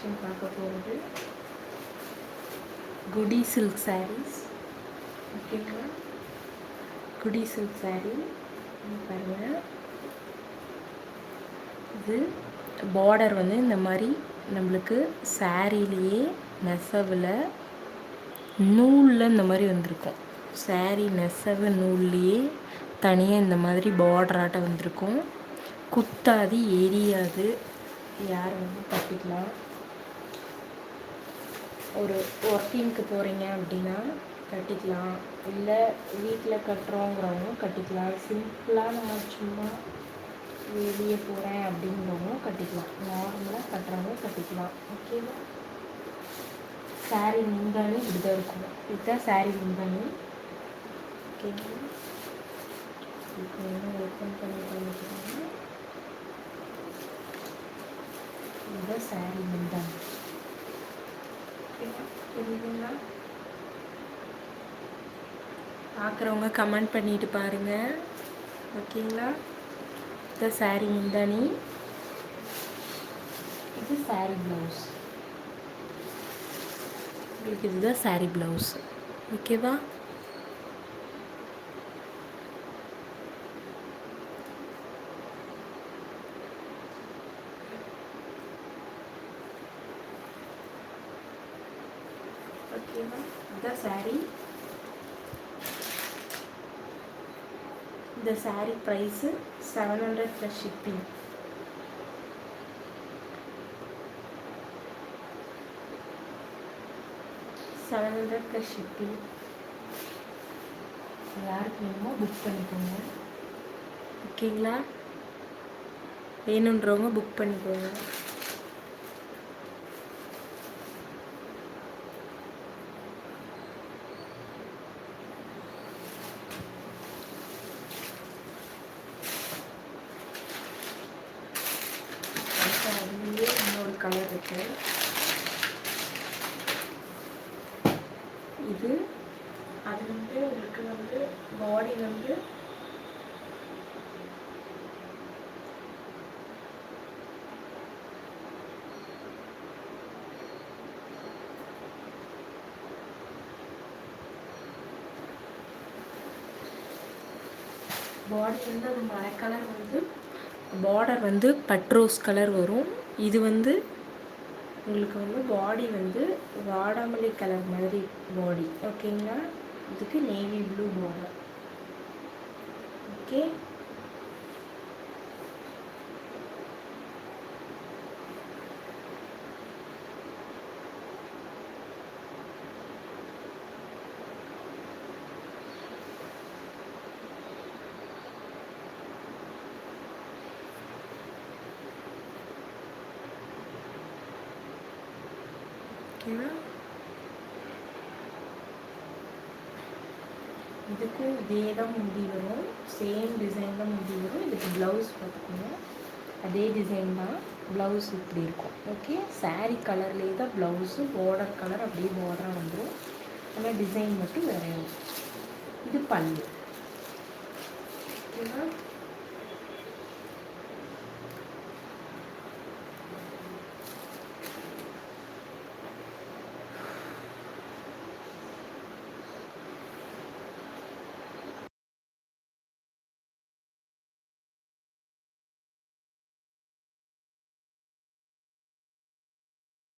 Collection பார்க்க போகிறது குடி சில்க் சாரீஸ். ஓகேங்களா, குடி சில்க் சாரீ பாருங்கள். இது பார்டர் வந்து இந்த மாதிரி நம்மளுக்கு சாரீலேயே நெசவில் நூலில் இந்த மாதிரி வந்திருக்கும். சாரீ நெசவு நூல்லையே தனியாக இந்த மாதிரி பார்டராட்டம் வந்திருக்கும். குத்தாது, எரியாது, யார் வந்து கட்டிக்கலாம். ஒரு ஒர்க்கிங்க்கு போகிறீங்க அப்படின்னா கட்டிக்கலாம், இல்லை வீட்டில் கட்டுறோங்கிறவங்க கட்டிக்கலாம். சிம்பிளாக நம்ம சும்மா வெளியே போகிறேன் அப்படிங்கிறவங்க கட்டிக்கலாம், நார்மலாக கட்டுறவங்க கட்டிக்கலாம். ஓகேவா, சாரீ முந்தானி இப்படி தான் இருக்கும். இதுதான் சாரீ முந்தானி. ஓகேங்களா, இப்போ ஓப்பன் பண்ணி பண்ணிக்கிறாங்க. இதுதான் சாரீ முந்தானி. புரியுதுங்களா? பார்க்குறவங்க கமெண்ட் பண்ணிட்டு பாருங்கள். ஓகேங்களா, இதுதான் சாரீ முந்தானி. இது சாரீ ப்ளவுஸ். உங்களுக்கு இதுதான் சாரீ ப்ளவுஸ். ஓகேவா, ஓகேவா, இதுதான் சாரீ. இந்த சாரீ ப்ரைஸு 700 + ஷிப்பிங். ஷிப்பிங். யாருக்கு வேணுமோ புக் பண்ணிக்கோங்க. ஓகேங்களா, வேணுன்றவங்க புக் பண்ணிக்கோங்க. அதுலேயே இன்னொரு கலர் இருக்குது. இது அது வந்து உங்களுக்கு வந்து பாடி வந்து அது மலை கலர் வந்து பார்டர் வந்து பட்ரோஸ் கலர் வரும். இது வந்து உங்களுக்கு வந்து பாடி வந்து வாடாமல்லி கலர் மாதிரி பாடி. ஓகேங்களா, இதுக்கு நேவி ப்ளூ பார்டர். ஓகே, ஓகேவா. இதுக்கும் இதே தான் முடி வரும், சேம் டிசைன் தான் முடி வரும். இதுக்கு ப்ளவுஸ் பார்த்துக்கோங்க, அதே டிசைன் தான், ப்ளவுஸ் இப்படி இருக்கும். ஓகே, சாரீ கலர்லேயே தான் ப்ளவுஸு, பார்டர் கலர் அப்படியே பார்டராக வந்துடும். ஆனால் டிசைன் மட்டும் வேறு. இது பல்லு. ஓகேவா.